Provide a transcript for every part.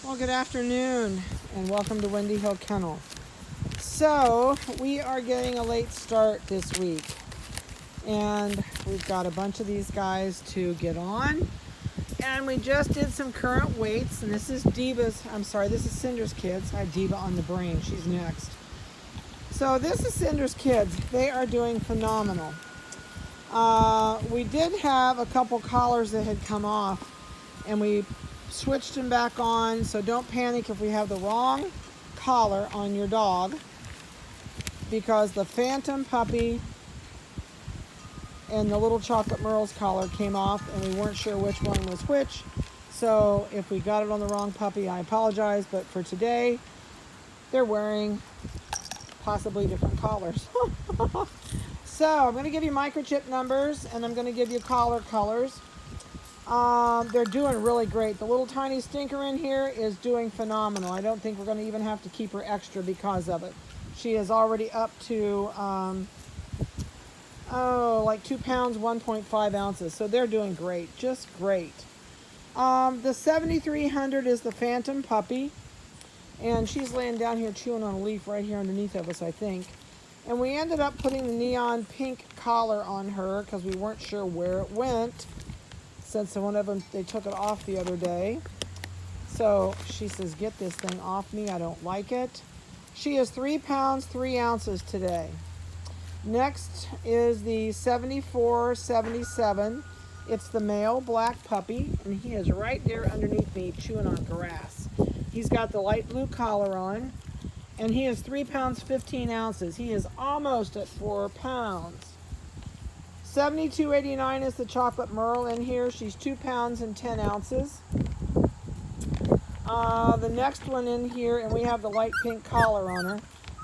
Well, good afternoon and welcome to Windy Hill Kennel. So, we are getting a late start this week and we've got a bunch of these guys to get on. And we just did some current weights, and this is Cinder's kids. I have Diva on the brain, she's next. So this is Cinder's kids. They are doing phenomenal. We did have a couple collars that had come off and we switched them back on, so don't panic if we have the wrong collar on your dog, because the Phantom puppy and the little chocolate Merle's collar came off and we weren't sure which one was which. So if we got it on the wrong puppy, I apologize, but for today they're wearing possibly different collars. So I'm going to give you microchip numbers and I'm going to give you collar colors. They're doing really great. The little tiny stinker in here is doing phenomenal. I don't think we're going to even have to keep her extra because of it. She is already up to like 2 pounds 1.5 ounces, so they're doing great, just great. The 7300 is the Phantom puppy, and she's laying down here chewing on a leaf right here underneath of us, I think. And we ended up putting the neon pink collar on her because we weren't sure where it went, since one of them, they took it off the other day. So she says, get this thing off me, I don't like it. She is 3 pounds 3 ounces today. Next is the 7477. It's the male black puppy, and he is right there underneath me chewing on grass. He's got the light blue collar on, and he is 3 pounds 15 ounces. He is almost at 4 pounds. 7289 is the chocolate Merle in here. She's 2 pounds and 10 ounces. The next one in here, and we have the light pink collar on her.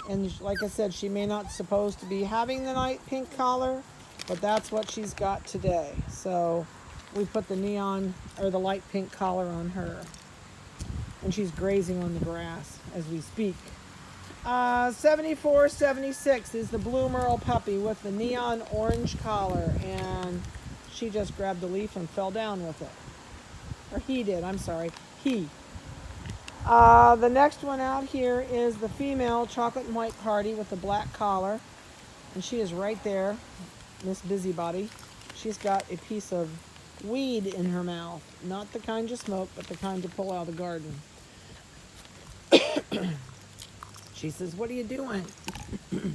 And like I said, she may not supposed to be having the light pink collar, but that's what she's got today. So we put the neon or the light pink collar on her. And she's grazing on the grass as we speak. 7476 is the blue Merle puppy with the neon orange collar, and she just grabbed the leaf and fell down with it. Or he did, I'm sorry, he. The next one out here is the female chocolate and white party with the black collar, and she is right there, Miss Busybody. She's got a piece of weed in her mouth, not the kind you smoke, but the kind you pull out of the garden. She says, what are you doing? If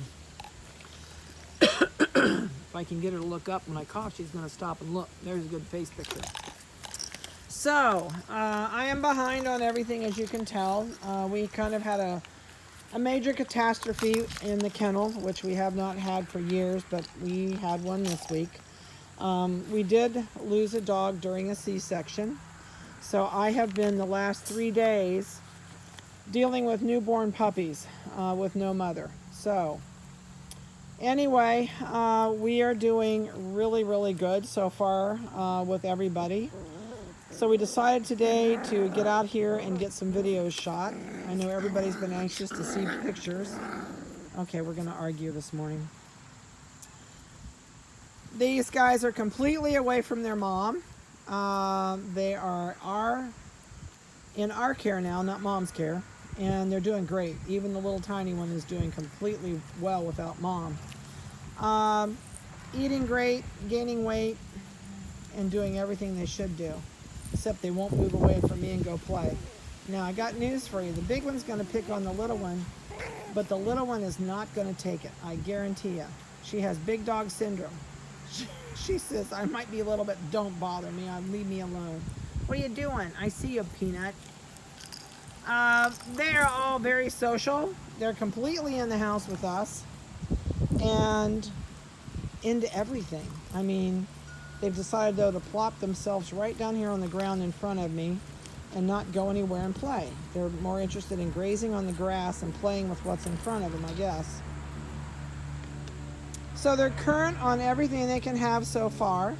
I can get her to look up when I cough, she's going to stop and look. There's a good face picture. So, I am behind on everything, as you can tell. We kind of had a major catastrophe in the kennel, which we have not had for years, but we had one this week. We did lose a dog during a C-section. So I have been the last 3 days dealing with newborn puppies with no mother. So anyway, we are doing really, really good so far with everybody. So we decided today to get out here and get some videos shot. I know everybody's been anxious to see pictures. Okay, we're going to argue this morning. These guys are completely away from their mom. They are in our care now, not mom's care. And they're doing great. Even the little tiny one is doing completely well without mom. Eating great, gaining weight, and doing everything they should do. Except they won't move away from me and go play. Now, I got news for you. The big one's going to pick on the little one, but the little one is not going to take it. I guarantee you. She has big dog syndrome. She says, I might be a little bit, don't bother me. Leave me alone. What are you doing? I see you, Peanut. They're all very social. They're completely in the house with us and into everything. I mean, they've decided, though, to plop themselves right down here on the ground in front of me and not go anywhere and play. They're more interested in grazing on the grass and playing with what's in front of them, I guess. So they're current on everything they can have so far.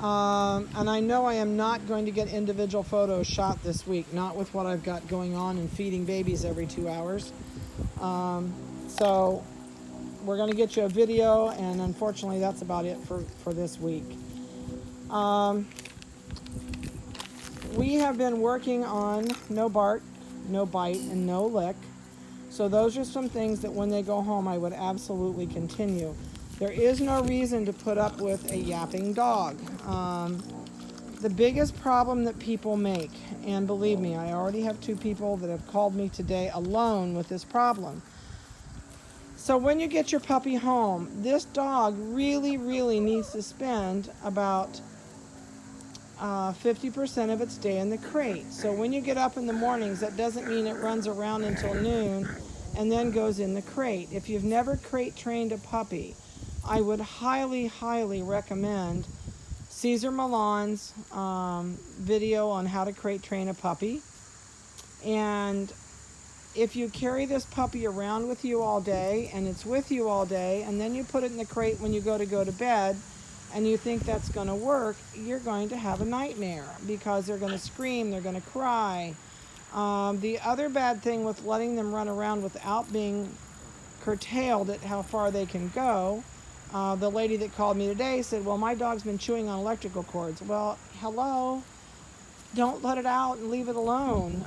And I know I am not going to get individual photos shot this week, not with what I've got going on and feeding babies every 2 hours. So we're going to get you a video, and unfortunately that's about it for this week. we have been working on no bark, no bite, and no lick. So those are some things that when they go home, I would absolutely continue. There is no reason to put up with a yapping dog. The biggest problem that people make, and believe me, I already have 2 people that have called me today alone with this problem. So when you get your puppy home, this dog really, really needs to spend about 50% of its day in the crate. So when you get up in the mornings, that doesn't mean it runs around until noon and then goes in the crate. If you've never crate trained a puppy, I would highly, highly recommend Cesar Millan's video on how to crate train a puppy. And if you carry this puppy around with you all day and it's with you all day, and then you put it in the crate when you go to bed, and you think that's going to work, you're going to have a nightmare because they're going to scream, they're going to cry. The other bad thing with letting them run around without being curtailed at how far they can go, the lady that called me today said, well, my dog's been chewing on electrical cords. Well, hello, don't let it out and leave it alone.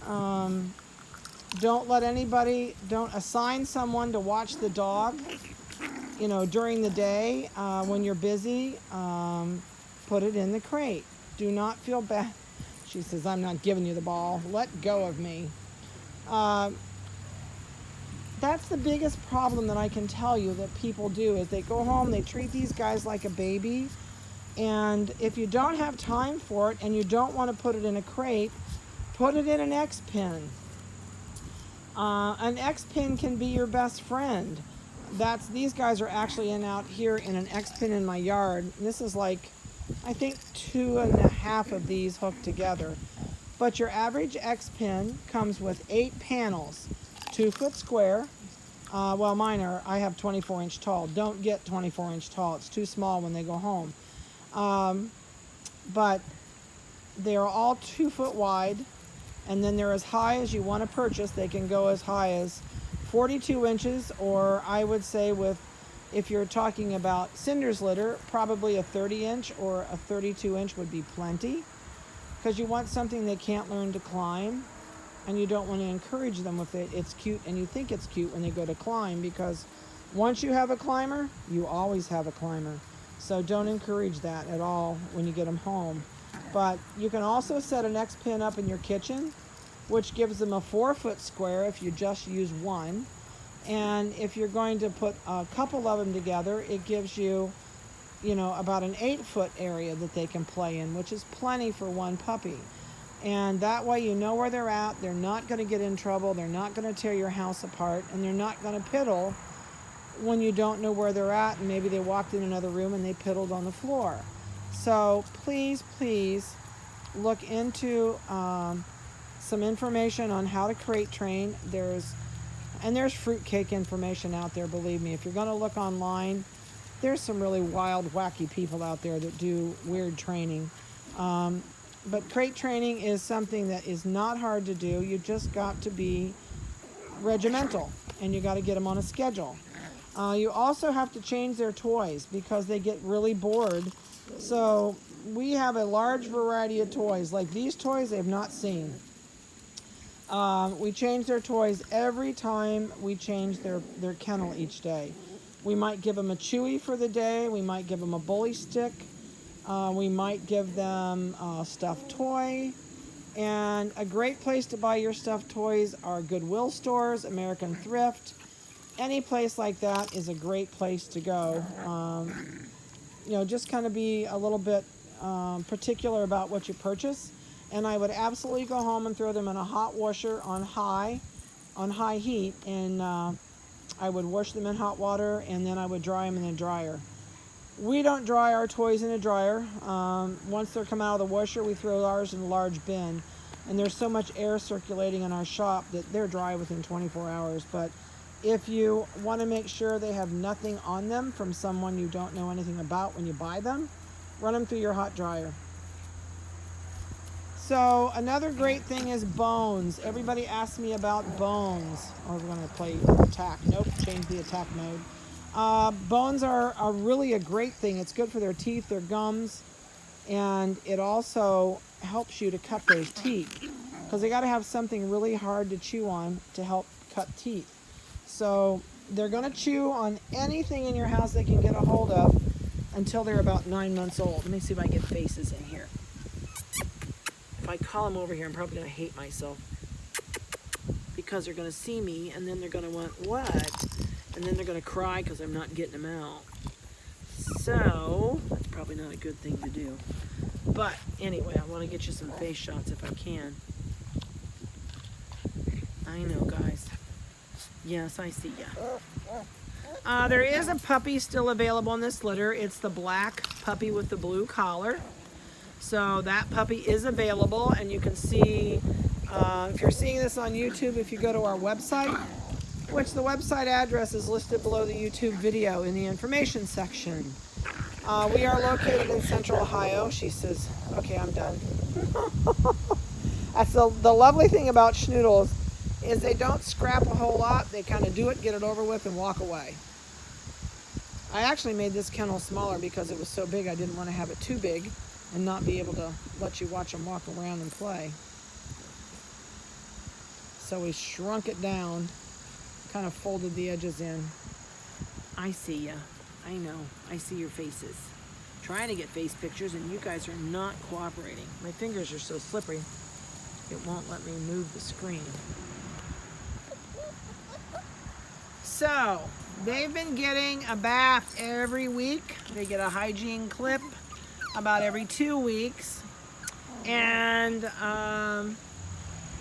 Don't assign someone to watch the dog, during the day when you're busy. Put it in the crate. Do not feel bad. She says, I'm not giving you the ball. Let go of me. That's the biggest problem that I can tell you that people do is they go home, they treat these guys like a baby. And if you don't have time for it and you don't want to put it in a crate, put it in an X-pin. An X-pin can be your best friend. These guys are actually out here in an X-pin in my yard. This is like, I think 2.5 of these hooked together. But your average X-pin comes with 8 panels, 2 foot square. Well, I have 24-inch tall. Don't get 24-inch tall. It's too small when they go home. But they are all 2 foot wide, and then they're as high as you want to purchase. They can go as high as 42 inches, or I would say if you're talking about Cinder's litter, probably a 30-inch or a 32-inch would be plenty, because you want something they can't learn to climb, and you don't want to encourage them with it. It's cute, and you think it's cute when they go to climb, because once you have a climber, you always have a climber. So don't encourage that at all when you get them home. But you can also set an X-pin up in your kitchen, which gives them a 4 foot square if you just use one. And if you're going to put a couple of them together, it gives you, about an 8 foot area that they can play in, which is plenty for one puppy. And that way you know where they're at. They're not going to get in trouble. They're not going to tear your house apart, and they're not going to piddle when you don't know where they're at, and maybe they walked in another room and they piddled on the floor. So please, please look into some information on how to crate train. There's fruitcake information out there, believe me. If you're going to look online, there's some really wild, wacky people out there that do weird training. But crate training is something that is not hard to do. You just got to be regimental, and you got to get them on a schedule. You also have to change their toys because they get really bored. So we have a large variety of toys. Like these toys they've not seen. We change their toys every time we change their kennel each day. We might give them a Chewy for the day. We might give them a bully stick. We might give them a stuffed toy. And a great place to buy your stuffed toys are Goodwill stores, American Thrift. Any place like that is a great place to go. Just kind of be a little bit particular about what you purchase. And I would absolutely go home and throw them in a hot washer on high heat. And I would wash them in hot water, and then I would dry them in a dryer. We don't dry our toys in a dryer. Once they're come out of the washer, we throw ours in a large bin. And there's so much air circulating in our shop that they're dry within 24 hours. But if you want to make sure they have nothing on them from someone you don't know anything about when you buy them, run them through your hot dryer. So another great thing is bones. Everybody asks me about bones. Or we're going to play attack. Nope, change the attack mode. Bones are really a great thing. It's good for their teeth, their gums, and it also helps you to cut those teeth, because they got to have something really hard to chew on to help cut teeth. So they're going to chew on anything in your house they can get a hold of until they're about 9 months old. Let me see if I can get faces in here. If I call them over here, I'm probably going to hate myself, because they're going to see me and then they're going to want what? And then they're going to cry because I'm not getting them out. So that's probably not a good thing to do. But anyway, I want to get you some face shots if I can. I know, guys. Yes, I see ya. There is a puppy still available in this litter. It's the black puppy with the blue collar. So that puppy is available, and you can see, if you're seeing this on YouTube, if you go to our website, which the website address is listed below the YouTube video in the information section. We are located in Central Ohio. She says, okay, I'm done. That's the lovely thing about Schnoodles, is they don't scrap a whole lot. They kind of do it, get it over with, and walk away. I actually made this kennel smaller because it was so big I didn't want to have it too big and not be able to let you watch them walk around and play. So we shrunk it down, kind of folded the edges in. I see ya. I know. I see your faces. Trying to get face pictures, and you guys are not cooperating. My fingers are so slippery, it won't let me move the screen. So, they've been getting a bath every week. They get a hygiene clip about every 2 weeks. And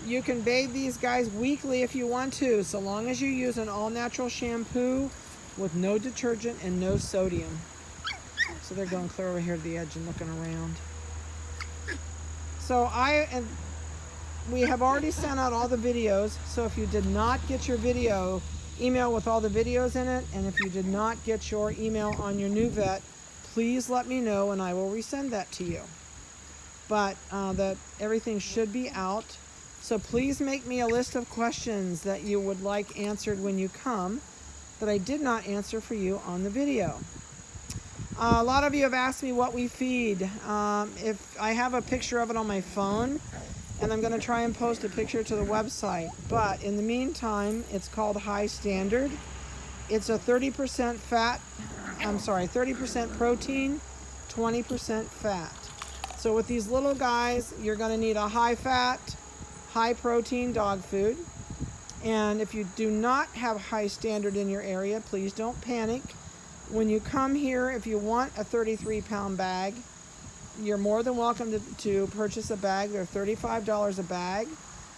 you can bathe these guys weekly if you want to, so long as you use an all-natural shampoo with no detergent and no sodium. So they're going clear over here to the edge and looking around. So we have already sent out all the videos, so if you did not get your video email with all the videos in it, and if you did not get your email on your new vet, please let me know and I will resend that to you. But that everything should be out. So please make me a list of questions that you would like answered when you come that I did not answer for you on the video. A lot of you have asked me what we feed. If I have a picture of it on my phone, and I'm going to try and post a picture to the website. But in the meantime, it's called High Standard. It's a 30% 30% protein, 20% fat. So with these little guys, you're going to need a high fat, high protein dog food. And if you do not have High Standard in your area, please don't panic. When you come here, if you want a 33-pound bag, you're more than welcome to purchase a bag. They're $35 a bag.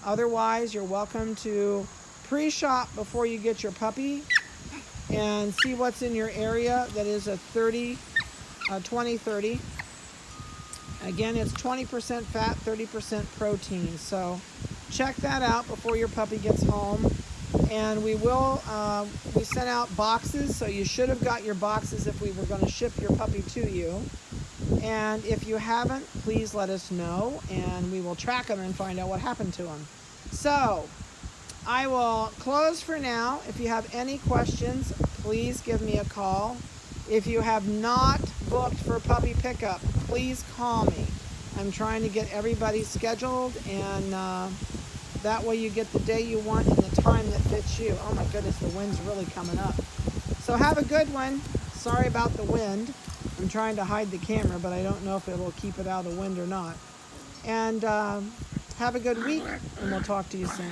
Otherwise, you're welcome to pre-shop before you get your puppy and see what's in your area that is a 20-30. Again, it's 20% fat, 30% protein. So check that out before your puppy gets home. And we sent out boxes, so you should have got your boxes if we were going to ship your puppy to you. And if you haven't, please let us know, and we will track them and find out what happened to them. So, I will close for now. If you have any questions, please give me a call. If you have not booked for puppy pickup, please call me. I'm trying to get everybody scheduled, and that way you get the day you want and the time that fits you. Oh my goodness, the wind's really coming up. So have a good one. Sorry about the wind. I'm trying to hide the camera, but I don't know if it'll keep it out of the wind or not. And have a good week, and we'll talk to you soon.